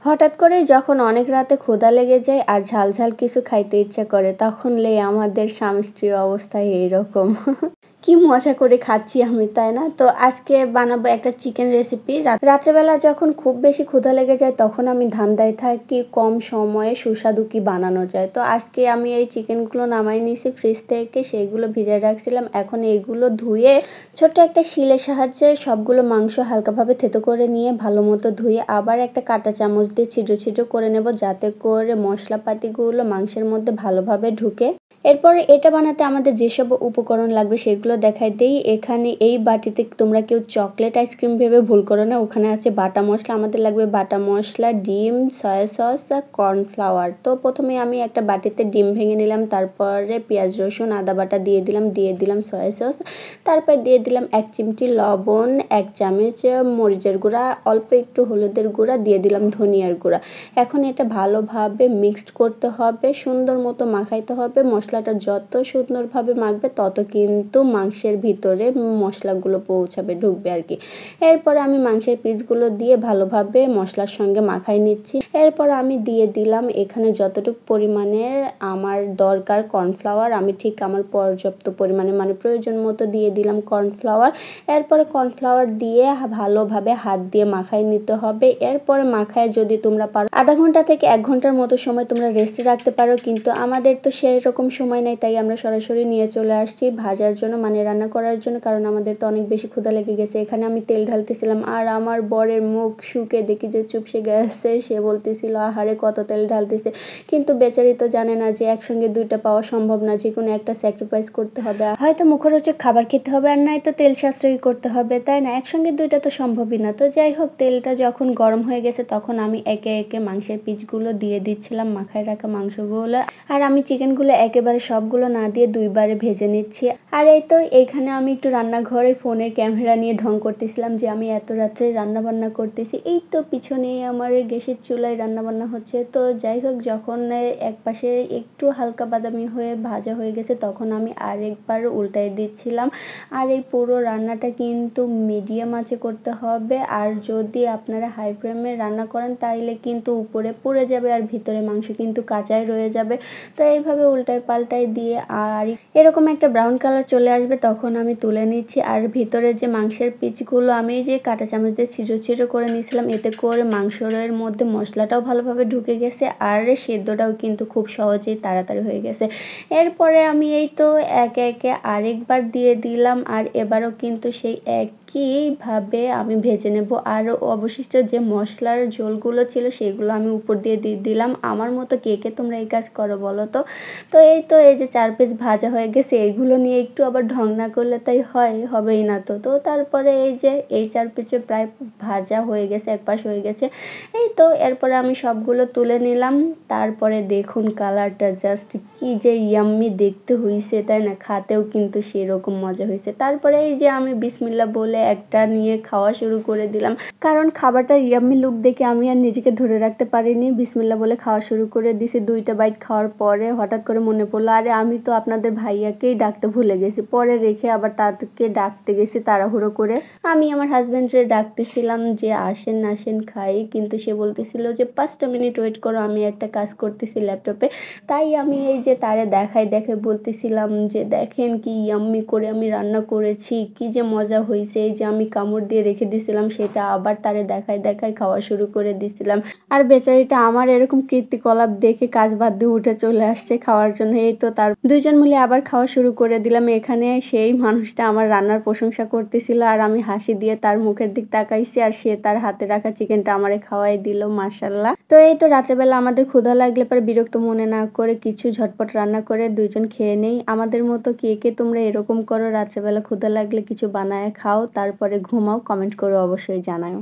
হঠাৎ করেই যখন অনেক রাতে ক্ষুধা লেগে যায় আর ঝাল ঝাল কিছু খাইতে ইচ্ছা করে তখন আমাদের স্বামী স্ত্রীর অবস্থা এইরকম। কি মজা করে খাচ্ছি আমি, তাই না? তো আজকে বানাবো একটা চিকেন রেসিপি। রাত্রেবেলা যখন খুব বেশি ক্ষুধা লেগে যায় তখন আমি ধান্দায় থাকি কম সময়ে সুস্বাদু কি বানানো যায়। তো আজকে আমি এই চিকেনগুলো নামাই নিয়েছি ফ্রিজ থেকে, সেইগুলো ভিজায় রাখছিলাম। এখন এইগুলো ধুয়ে ছোট্ট একটা শিলের সাহায্যে সবগুলো মাংস হালকাভাবে থেতো করে নিয়ে ভালো মতো ধুয়ে আবার একটা কাঁটা চামচ দিয়ে ছিদ্র ছিদ্র করে নেব, যাতে করে মশলাপাতিগুলো মাংসের মধ্যে ভালোভাবে ঢুকে। এরপরে এটা বানাতে আমাদের যেসব উপকরণ লাগবে সেগুলো দেখাই দেই। এখানে এই বাটিতে তোমরা কেউ চকলেট আইসক্রিম ভেবে ভুল করো না, ওখানে আছে বাটা মশলা। আমাদের লাগবে বাটা মশলা, ডিম, সয়া সস আর কর্নফ্লাওয়ার। তো প্রথমে আমি একটা বাটিতে ডিম ভেঙে নিলাম, তারপরে পেঁয়াজ রসুন আদা বাটা দিয়ে দিলাম সয়া সস, তারপর দিয়ে দিলাম 1 চিমটি লবণ, 1 চামচ মরিচের গুঁড়া, অল্প একটু হলুদের গুঁড়া, দিয়ে দিলাম ধনিয়ার গুঁড়া। এখন এটা ভালোভাবে মিক্সড করতে হবে, সুন্দর মতো মাখাইতে হবে। মশলাটা যত সুন্দরভাবে মাখবে তত কিন্তু মাংসের ভিতরে মশলাগুলো পৌঁছাবে, ঢুকবে আর কি। এরপরে আমি মাংসের পিসগুলো দিয়ে ভালোভাবে মশলার সঙ্গে মাখাই নিচ্ছি। এরপর আমি দিয়ে দিলাম এখানে যতটুকু পরিমাণের আমার দরকার কর্নফ্লাওয়ার, আমি ঠিক আমার পর্যাপ্ত পরিমাণে মানে প্রয়োজন মতো দিয়ে দিলাম কর্নফ্লাওয়ার। এরপরে কর্নফ্লাওয়ার দিয়ে ভালোভাবে হাত দিয়ে মাখাই নিতে হবে। এরপরে মাখায় যদি তোমরা পারো আধা ঘন্টা থেকে 1 ঘন্টার মতো সময় তোমরা রেস্টে রাখতে পারো, কিন্তু আমাদের তো সেই রকম সময় নেই, তাই আমরা সরাসরি নিয়ে চলে আসছি ভাজার জন্য, মানে রান্না করার জন্য, কারণ আমাদের তো অনেক বেশি ক্ষুধা লেগে গেছে। এখানে আমি তেল ঢালতেছিলাম আর আমার বরের মুখ শুকে দেখি যে চুপসে গেছে। সে বলতেছিল আহারে কত তেল ঢালতেছে, কিন্তু বেচারি তো জানে না যে একসঙ্গে দুইটা পাওয়া সম্ভব না, যে কোনো একটা স্যাক্রিফাইস করতে হবে। হয়তো মুখরোচক খাবার খেতে হবে আর নাই তো তেল সাশ্রয়ী করতে হবে, তাই না? একসঙ্গে দুইটা তো সম্ভবই না। তো যাই হোক, তেলটা যখন গরম হয়ে গেছে তখন আমি একে একে মাংসের পিসগুলো দিয়ে দিচ্ছিলাম, মাখায় রাখা মাংসগুলো। আর আমি চিকেনগুলো একেবারে সবগুলো না দিয়ে 2 বারে ভেজে নিচ্ছি। আর এই তো এইখানে আমি একটু রান্নাঘরে ফোনের ক্যামেরা নিয়ে ঢং করতেছিলাম যে আমি এত রাত্রে রান্না বান্না করতেছি। এই তো পিছনে আমার গ্যাসের চুলায় রান্না বান্না হচ্ছে। তো যাই হোক, যখন এক পাশে একটু হালকা বাদামি হয়ে ভাজা হয়ে গেছে তখন আমি আরেকবার উল্টাই দিচ্ছিলাম। আর এই পুরো রান্নাটা কিন্তু মিডিয়াম আঁচে করতে হবে, আর যদি আপনারা হাই ফ্লেমে রান্না করেন তাইলে কিন্তু উপরে পুড়ে যাবে আর ভিতরে মাংস কিন্তু কাঁচাই রয়ে যাবে। তো এইভাবে উল্টাই পাল্টাই দিয়ে আর এরকম একটা ব্রাউন কালার চলে আসবে তখন আমি তুলে নিচ্ছি। আর ভিতরে যে মাংসের পিসগুলো আমি যে কাঁটা চামচ দিয়ে ছিদ্র ছিদ্র করে নিয়েছিলাম, এতে করে মাংসের মধ্যে মশলাটাও ভালোভাবে ঢুকে গেছে আর সেদ্ধটাও কিন্তু খুব সহজেই তাড়াতাড়ি হয়ে গেছে। এরপরে আমি এই তো একে একে আরেকবার দিয়ে দিলাম, আর এবারও কিন্তু সেই একইভাবে আমি ভেজে নেব। আর অবশিষ্ট যে মশলার ঝোলগুলো ছিল সেগুলো আমি উপর দিয়ে দিলাম। আমার মতো কে কে তোমরা এই কাজ করো বলো তো? তো এই তো এই যে 4 পিস ভাজা হয়ে গেছে, এইগুলো নিয়ে একটু আবার ঢং না করলে তাই হবেই না। তো তো তারপরে এই যে এই 4 পিসে প্রায় ভাজা হয়ে গেছে, এক পাশ হয়ে গেছে। এই তো এরপরে আমি সবগুলো তুলে নিলাম। তারপরে দেখুন কালারটা জাস্ট কি যে ইয়াম্মি দেখতে হয়েছে, তাই না? খাতেও কিন্তু সেরকম মজা হয়েছে। তারপরে এই যে আমি বিসমিল্লাহ বলে একটা নিয়ে খাওয়া শুরু করে দিলাম, কারণ খাবারটার ইয়াম্মি লুক দেখে আমি আর নিজেকে ধরে রাখতে পারিনি। বিসমিল্লাহ বলে খাওয়া শুরু করে দিছি। 2টা বাইট খাওয়ার পরে হঠাৎ করে মনে পড়লো আরে আমি তো আপনাদের ভাইয়াকেই ডাকতে ভুলে গেছি। পরে রেখে আবার তাদেরকে ডাকতে গেছি তাড়াহুড়ো করে। আমি আমার হাজব্যান্ডরে ডাকতেছিলাম যে আসেন আসেন খাই, কিন্তু সে বলতেছিল যে 5টা মিনিট ওয়েট করো, আমি একটা কাজ করতেছি ল্যাপটপে। তাই আমি এই যে তারে দেখাই বলতেছিলাম যে দেখেন কি ইয়াম্মি করে আমি রান্না করেছি, কি যে মজা হয়েছে। এই যে আমি কামড় দিয়ে রেখে দিছিলাম সেটা আবার তারে দেখাই খাওয়া শুরু করে দিছিলাম। আর বেচারিটা আমার এরকম কীর্তিকলাপ দেখে কাজ বাদ দিয়ে উঠে চলে আসছে খাওয়ার জন্য। এই তো তার 2 জন মিলে আবার খাওয়া শুরু করে দিলাম। এখানে সেই মানুষটা আমার রান্নার প্রশংসা করতেছিল আর আমি হাসি দিয়ে তার মুখের দিক তাকাইছি, আর সে তার হাতে রাখা চিকেনটা আমারে খাওয়াই দিল, মাশাআল্লাহ। তো এই তো রাত্রেবেলা আমাদের ক্ষুধা লাগলে পরে বিরক্ত মনে না করে কিছু ঝটপট রান্না করে 2 জন খেয়ে নেই। আমাদের মতো কে কে তোমরা এরকম করো, রাত্রেবেলা ক্ষুধা লাগলে কিছু বানায় খাও তারপরে ঘুমাও? কমেন্ট করে অবশ্যই জানাও।